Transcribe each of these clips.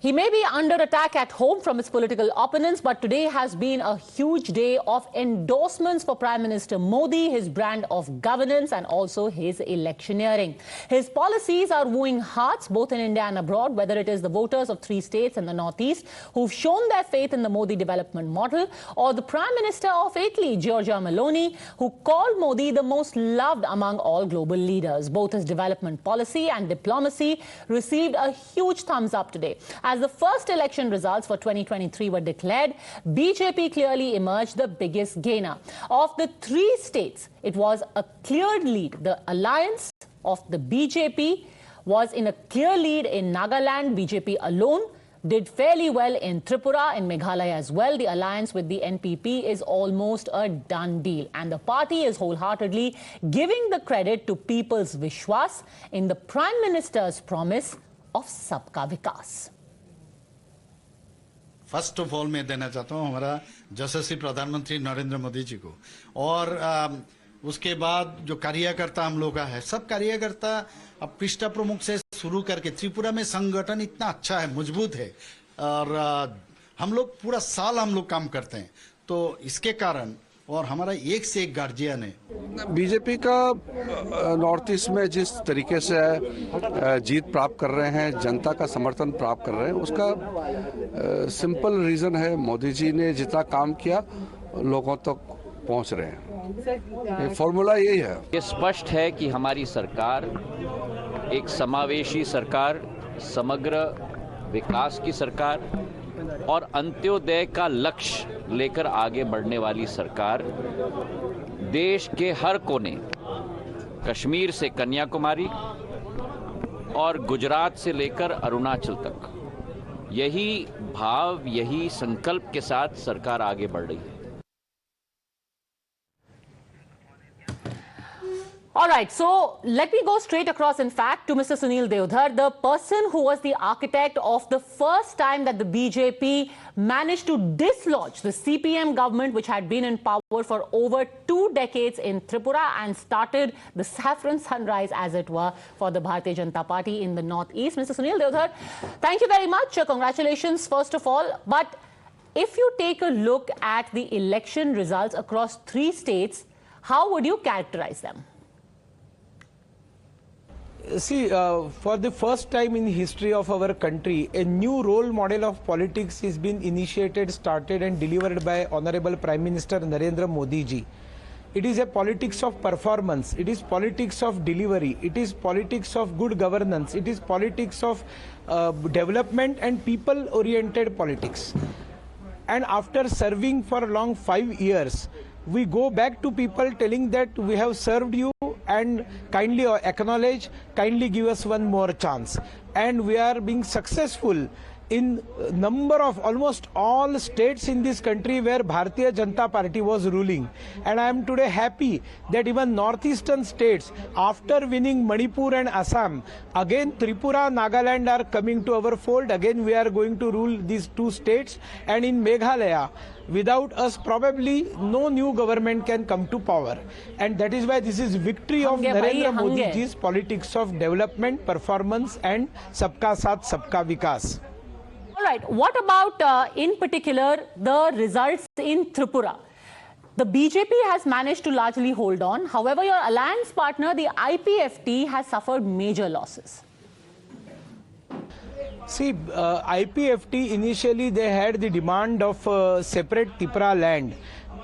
He may be under attack at home from his political opponents, but today has been a huge day of endorsements for Prime Minister Modi, his brand of governance and also his electioneering. His policies are wooing hearts both in India and abroad, whether it is the voters of 3 states in the northeast who've shown their faith in the Modi development model, or the Prime Minister of Italy, Giorgia Meloni, who called Modi the most loved among all global leaders. Both his development policy and diplomacy received a huge thumbs up today. As the first election results for 2023 were declared, BJP clearly emerged the biggest gainer. Of the 3 states, it was a clear lead. The alliance of the BJP was in a clear lead in Nagaland. BJP alone did fairly well in Tripura, in Meghalaya as well. The alliance with the NPP is almost a done deal. And the party is wholeheartedly giving the credit to people's Vishwas in the Prime Minister's promise of Sabka Vikas. First of all मैं देना चाहता हूं हमारा यशस्वी प्रधानमंत्री नरेंद्र मोदी जी को, और उसके बाद जो कार्यकर्ता हम लोग का है, सब कार्यकर्ता अब पृष्ठ प्रमुख से शुरू करके त्रिपुरा में संगठन इतना अच्छा है, मजबूत है, और हम लोग पूरा साल हम लोग काम करते हैं, तो इसके कारण और हमारा एक से एक गार्जियन है। बीजेपी का नॉर्थ ईस्ट में जिस तरीके से जीत प्राप्त कर रहे हैं, जनता का समर्थन प्राप्त कर रहे हैं, उसका सिंपल रीजन है, मोदी जी ने जितना काम किया लोगों तक पहुंच रहे हैं। फॉर्मूला यही है। ये स्पष्ट है कि हमारी सरकार एक समावेशी सरकार, समग्र विकास की सरकार और अंत्योदय का लक्ष्य लेकर आगे बढ़ने वाली सरकार देश के हर कोने, कश्मीर से कन्याकुमारी और गुजरात से लेकर अरुणाचल तक, यही भाव, यही संकल्प के साथ सरकार आगे बढ़ रही है। All right, so let me go straight across, in fact, to Mr. Sunil Deodhar, the person who was the architect of the first time that the BJP managed to dislodge the CPM government, which had been in power for over 2 decades in Tripura, and started the saffron sunrise, as it were, for the Bharatiya Janata Party in the northeast. Mr. Sunil Deodhar, thank you very much. Congratulations, first of all. But if you take a look at the election results across 3 states, how would you characterize them? See, for the first time in the history of our country, a new role model of politics is being initiated, started and delivered by Honorable Prime Minister Narendra Modi ji. It is a politics of performance, it is politics of delivery, it is politics of good governance, it is politics of development and people-oriented politics. And after serving for a long 5 years, we go back to people telling that we have served you and kindly acknowledge, kindly give us one more chance. And we are being successful in number of almost all states in this country where Bharatiya Janata Party was ruling. And I am today happy that even northeastern states, after winning Manipur and Assam, again Tripura, Nagaland are coming to our fold. Again we are going to rule these 2 states, and in Meghalaya, without us probably no new government can come to power. And that is why this is victory of Narendra Modi ji's politics of development, performance and Sabka Sath Sabka Vikas. All right, what about in particular the results in Tripura? The BJP has managed to largely hold on. However, your alliance partner, the IPFT, has suffered major losses. See, IPFT initially they had the demand of separate Tripura land.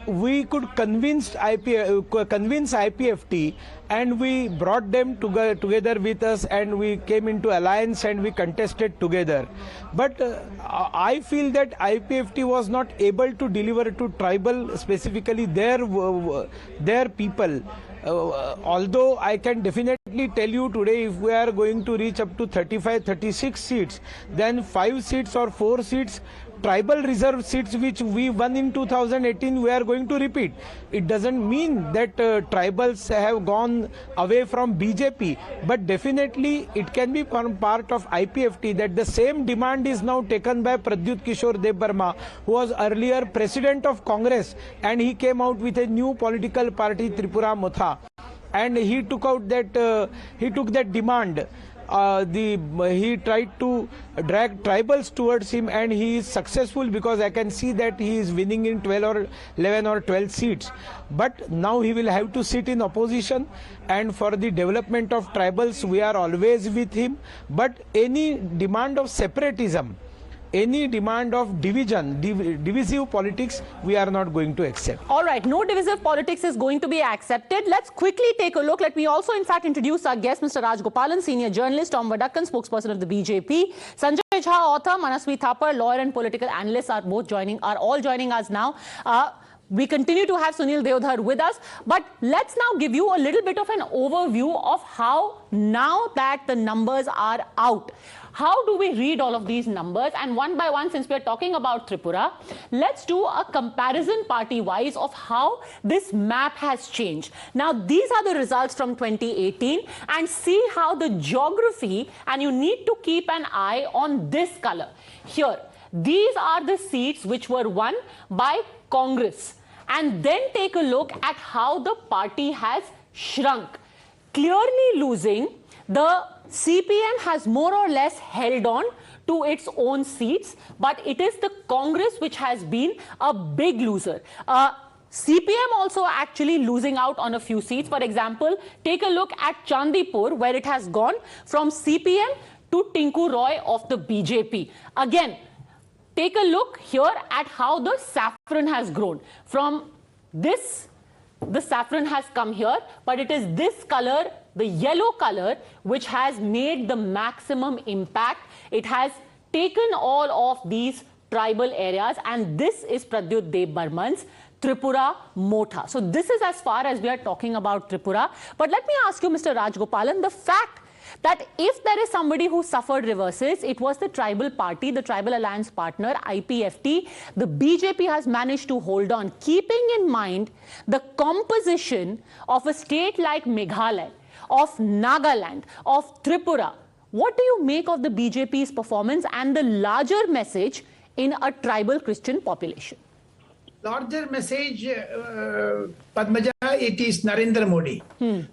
We could convince IPFT, and we brought them together with us, and we came into alliance and we contested together. But I feel that IPFT was not able to deliver to tribal, specifically their people. Although I can definitely tell you today, if we are going to reach up to 35-36 seats, then 5 seats or 4 seats tribal reserve seats which we won in 2018 we are going to repeat. It doesn't mean that tribals have gone away from BJP, but definitely it can be part of IPFT that the same demand is now taken by Pradyut Kishore Dev Burma, who was earlier president of Congress, and he came out with a new political party, Tripura Motha, and he took out that he took that demand he tried to drag tribals towards him, and he is successful because I can see that he is winning in 12 or 11 or 12 seats. But now he will have to sit in opposition, and for the development of tribals we are always with him. But any demand of separatism, any demand of division, divisive politics, we are not going to accept. All right, no divisive politics is going to be accepted. Let's quickly take a look. Let me also, in fact, introduce our guest, Mr. Rajgopalan, senior journalist, Tom Vadakkan, spokesperson of the BJP. Sanjay Jha, author, Manasvi Thapar, lawyer and political analyst, are all joining us now. We continue to have Sunil Deodhar with us, but let's now give you a little bit of an overview of how, now that the numbers are out, how do we read all of these numbers? And one by one, since we're talking about Tripura, let's do a comparison party-wise of how this map has changed. Now, these are the results from 2018, and see how the geography, and you need to keep an eye on this color. Here, these are the seats which were won by Congress. And then take a look at how the party has shrunk. Clearly losing, the CPM has more or less held on to its own seats, but it is the Congress which has been a big loser. CPM also actually losing out on a few seats. For example, take a look at Chandipur, where it has gone from CPM to Tinku Roy of the BJP. Again, take a look here at how the saffron has grown. From this, the saffron has come here, but it is this color, the yellow color, which has made the maximum impact. It has taken all of these tribal areas, and this is Pradyut Dev Burman's Tripura Motha. So this is as far as we are talking about Tripura. But let me ask you, Mr. Rajgopalan, the fact that if there is somebody who suffered reverses, it was the tribal party, the tribal alliance partner, IPFT. The BJP has managed to hold on, keeping in mind the composition of a state like Meghalaya, of Nagaland, of Tripura. What do you make of the BJP's performance and the larger message in a tribal Christian population? Larger message, Padmaja, it is Narendra Modi.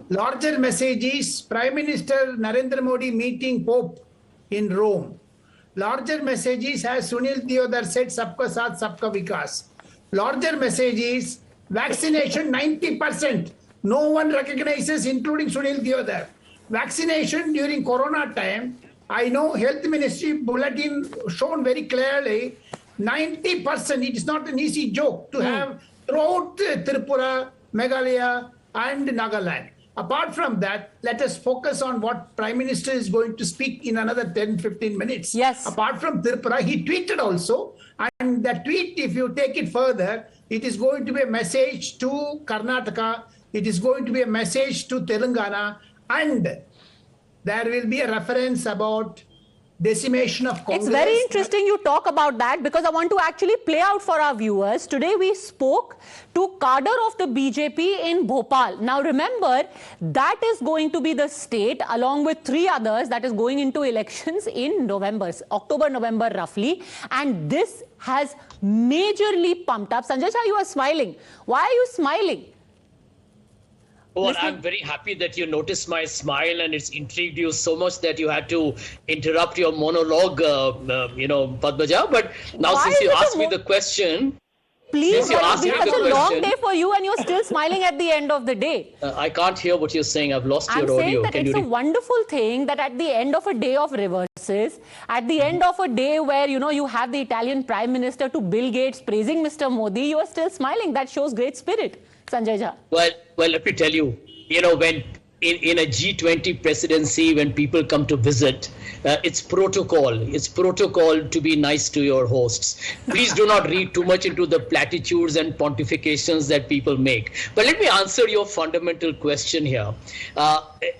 Larger message is Prime Minister Narendra Modi meeting Pope in Rome. Larger message is, as Sunil Deodhar said, Sabka Sath Sabka Vikas. Larger message is vaccination 90%. No one recognizes, including Sunil Deodhar. Vaccination during Corona time, I know Health Ministry bulletin shown very clearly, 90%, it is not an easy joke to have throughout Tripura, Meghalaya and Nagaland. Apart from that, let us focus on what Prime Minister is going to speak in another 10-15 minutes. Yes. Apart from Tripura, he tweeted also, and that tweet, if you take it further, it is going to be a message to Karnataka, it is going to be a message to Telangana, and there will be a reference about decimation of Congress. It's very interesting you talk about that, because I want to actually play out for our viewers. Today we spoke to cadre of the BJP in Bhopal. Now remember, that is going to be the state, along with 3 others, that is going into elections in November, October, November roughly. And this has majorly pumped up. Sanjay Jha, you are smiling. Why are you smiling? Well, I'm very happy that you noticed my smile, and it's intrigued you so much that you had to interrupt your monologue, Padmaja. But now, since you asked me the question, please, it's been such a long day for you, and you're still smiling at the end of the day. I can't hear what you're saying. I've lost your audio. I'm saying that it's a wonderful thing that at the end of a day of reverses, at the end of a day where, you have the Italian Prime Minister to Bill Gates praising Mr. Modi, you are still smiling. That shows great spirit. Sanjay Jha. Well, let me tell you, when in a G20 presidency, when people come to visit, it's protocol. It's protocol to be nice to your hosts. Please do not read too much into the platitudes and pontifications that people make. But let me answer your fundamental question here.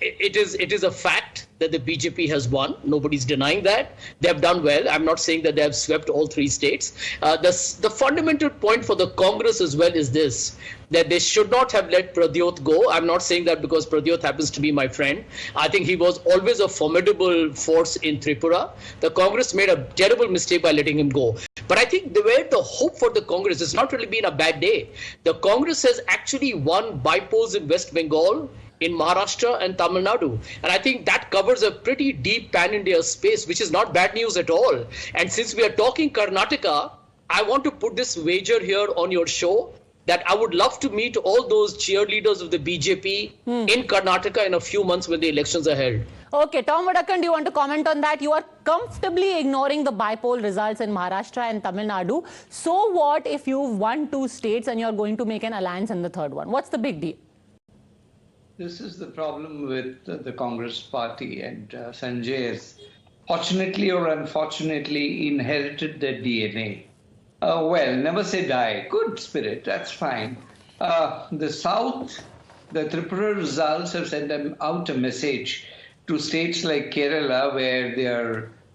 It is a fact that the BJP has won. Nobody's denying that. They have done well. I'm not saying that they have swept all 3 states. The fundamental point for the Congress as well is this, that they should not have let Pradyut go. I'm not saying that because Pradyut happens to be my friend. I think he was always a formidable force in Tripura. The Congress made a terrible mistake by letting him go. But I think the hope for the Congress has not really been a bad day. The Congress has actually won by polls in West Bengal, in Maharashtra and Tamil Nadu. And I think that covers a pretty deep pan-India space, which is not bad news at all. And since we are talking Karnataka, I want to put this wager here on your show that I would love to meet all those cheerleaders of the BJP in Karnataka in a few months when the elections are held. Okay, Tom Vadakan, do you want to comment on that? You are comfortably ignoring the by-poll results in Maharashtra and Tamil Nadu. So what if you've won 2 states and you're going to make an alliance in the third one? What's the big deal? This is the problem with the Congress party, and Sanjay has fortunately or unfortunately inherited their DNA. Well, never say die. Good spirit, that's fine. The South, the Tripura results have sent them out a message to states like Kerala, where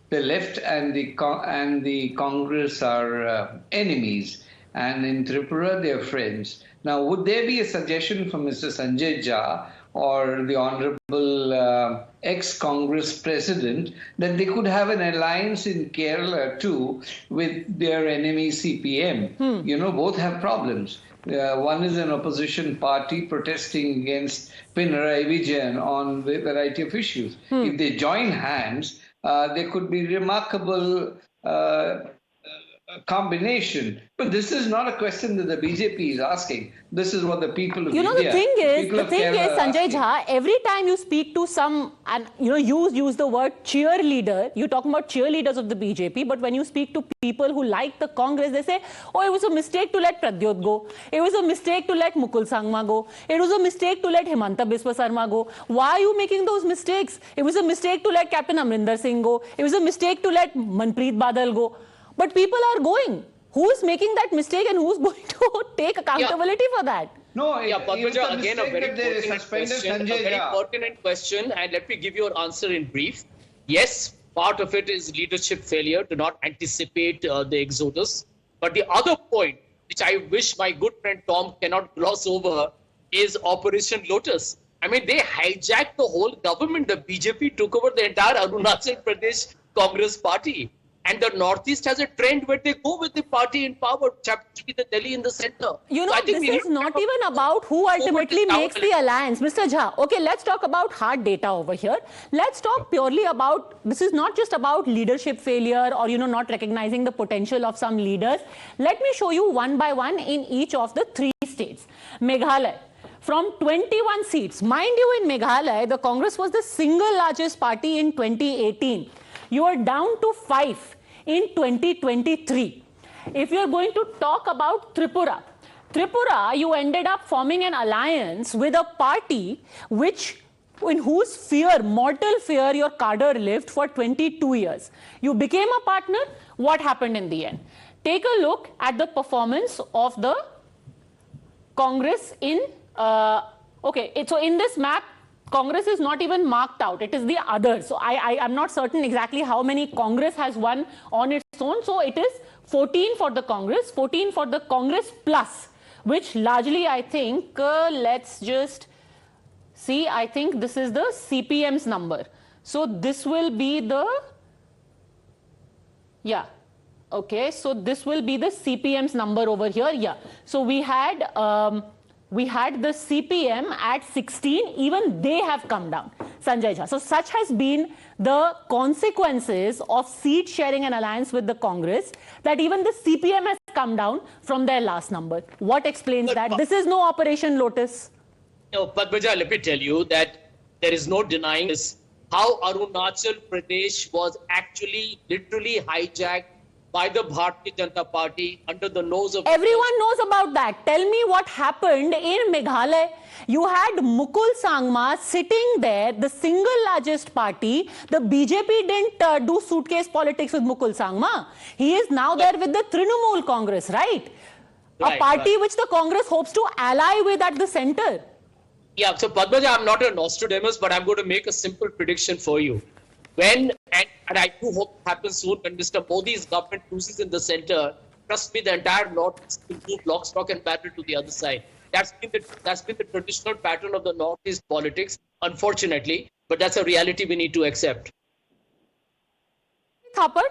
the left and the Congress are enemies, and in Tripura they are friends. Now, would there be a suggestion from Mr. Sanjay Jha or the Honorable ex-Congress President that they could have an alliance in Kerala too with their enemy CPM? You know, both have problems. One is an opposition party protesting against Pinarayi Vijayan on a variety of issues. If they join hands, there could be remarkable combination. But this is not a question that the BJP is asking. This is what the people of India, The thing is, are Sanjay asking. Jha, every time you speak to some, and you use the word cheerleader, you talk about cheerleaders of the BJP, but when you speak to people who like the Congress, they say, oh, it was a mistake to let Pradyot go. It was a mistake to let Mukul Sangma go. It was a mistake to let Himanta Biswa Sarma go. Why are you making those mistakes? It was a mistake to let Captain Amrinder Singh go. It was a mistake to let Manpreet Badal go. But people are going. Who's making that mistake and who's going to take accountability for that? No, Padmaja, again a very pertinent question, and let me give you an answer in brief. Yes, part of it is leadership failure to not anticipate the exodus. But the other point, which I wish my good friend Tom cannot gloss over, is Operation Lotus. I mean, they hijacked the whole government. The BJP took over the entire Arunachal Pradesh Congress party. And the Northeast has a trend where they go with the party in power, which happens to be the Delhi in the center. You know, this is not even about who ultimately makes the alliance. Mr. Jha, okay, let's talk about hard data over here. Let's talk purely about, this is not just about leadership failure or, not recognizing the potential of some leaders. Let me show you one by one in each of the 3 states. Meghalaya. From 21 seats, mind you, in Meghalaya, the Congress was the single largest party in 2018. You are down to 5 in 2023. If you are going to talk about Tripura, you ended up forming an alliance with a party in whose mortal fear your cadre lived for 22 years. You became a partner. What happened in the end? Take a look at the performance of the Congress in, so in this map, Congress is not even marked out. It is the others. So I'm not certain exactly how many Congress has won on its own. So it is 14 for the Congress, 14 for the Congress plus, which largely I think, let's just see, I think this is the CPM's number. So this will be the, so this will be the CPM's number over here. So we had the CPM at 16, even they have come down, Sanjay Jha. So such has been the consequences of seat sharing an alliance with the Congress, that even the CPM has come down from their last number. What explains that? This is no Operation Lotus. No, Padmaja, let me tell you that there is no denying this, how Arunachal Pradesh was actually literally hijacked by the Bharatiya Janata Party under the nose of... Everyone knows about that. Tell me what happened in Meghalaya. You had Mukul Sangma sitting there, the single largest party. The BJP didn't do suitcase politics with Mukul Sangma. He is now there with the Trinamool Congress, right? A party which the Congress hopes to ally with at the center. Yeah, so Padmaja, I'm not a Nostradamus, but I'm going to make a simple prediction for you. When, and I do hope it happens soon, when Mr. Modi's government loses in the center, trust me, the entire Northeast will move lock, stock and barrel to the other side. That's been the traditional pattern of the Northeast politics, unfortunately, but that's a reality we need to accept. Thapar,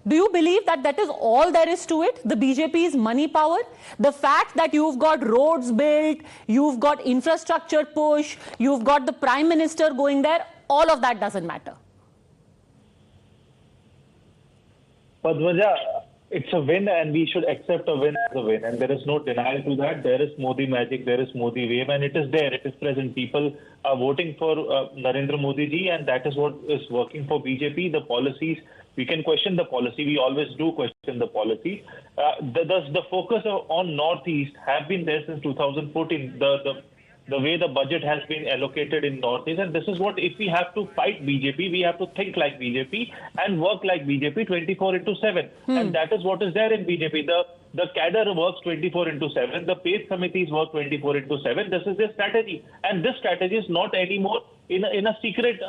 Do you believe that that is all there is to it? The BJP's money power? The fact that you've got roads built, you've got infrastructure push, you've got the Prime Minister going there, all of that doesn't matter. Padmaja, it's a win and we should accept a win as a win. And there is no denial to that. There is Modi magic, there is Modi wave, and it is there. It is present. People are voting for Narendra Modi ji, and that is what is working for BJP. The policies, we can question the policy. We always do question the policy. The focus on Northeast have been there since 2014. The way the budget has been allocated in Northeast, and this is what, if we have to fight BJP, we have to think like BJP and work like BJP 24/7. And that is what is there in BJP. The cadre works 24/7. The PACE committees work 24/7. This is their strategy. And this strategy is not anymore in a secret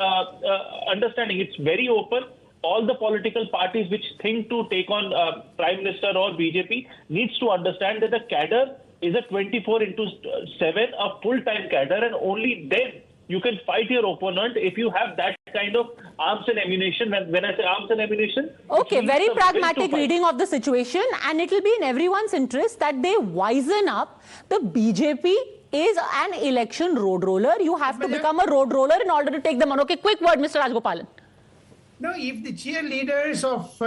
understanding. It's very open. All the political parties which think to take on Prime Minister or BJP needs to understand that the cadre is a 24/7, a full-time cadre, and only then you can fight your opponent if you have that kind of arms and ammunition. When I say arms and ammunition... Okay, very pragmatic reading of the situation, and it will be in everyone's interest that they wisen up. The BJP is an election road roller. You have to become a road roller in order to take them on. Okay, quick word, Mr. Rajgopalan. No, if the cheerleaders of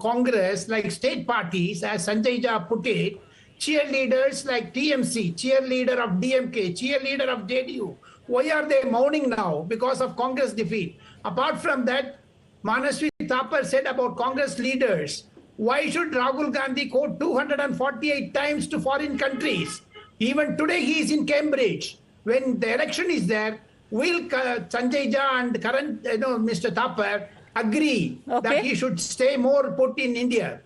Congress, like state parties, as Sanjay Jha put it, cheerleaders like TMC, cheerleader of DMK, cheerleader of JDU, why are they mourning now because of Congress defeat? Apart from that, Manaswi Thapar said about Congress leaders, why should Rahul Gandhi go 248 times to foreign countries? Even today he is in Cambridge. When the election is there, will Sanjay Jha and current Mr. Thapar agree that he should stay more put in India?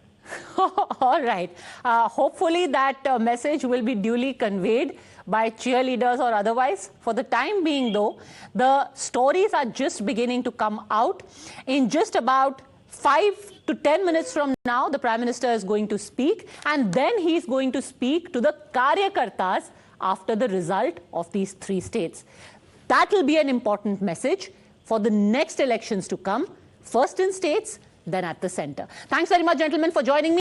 All right. Hopefully that message will be duly conveyed by cheerleaders or otherwise. For the time being, though, the stories are just beginning to come out. In just about 5 to 10 minutes from now, the Prime Minister is going to speak, and then he's going to speak to the Karyakartas after the result of these 3 states. That will be an important message for the next elections to come, first in states, then at the center. Thanks very much, gentlemen, for joining me.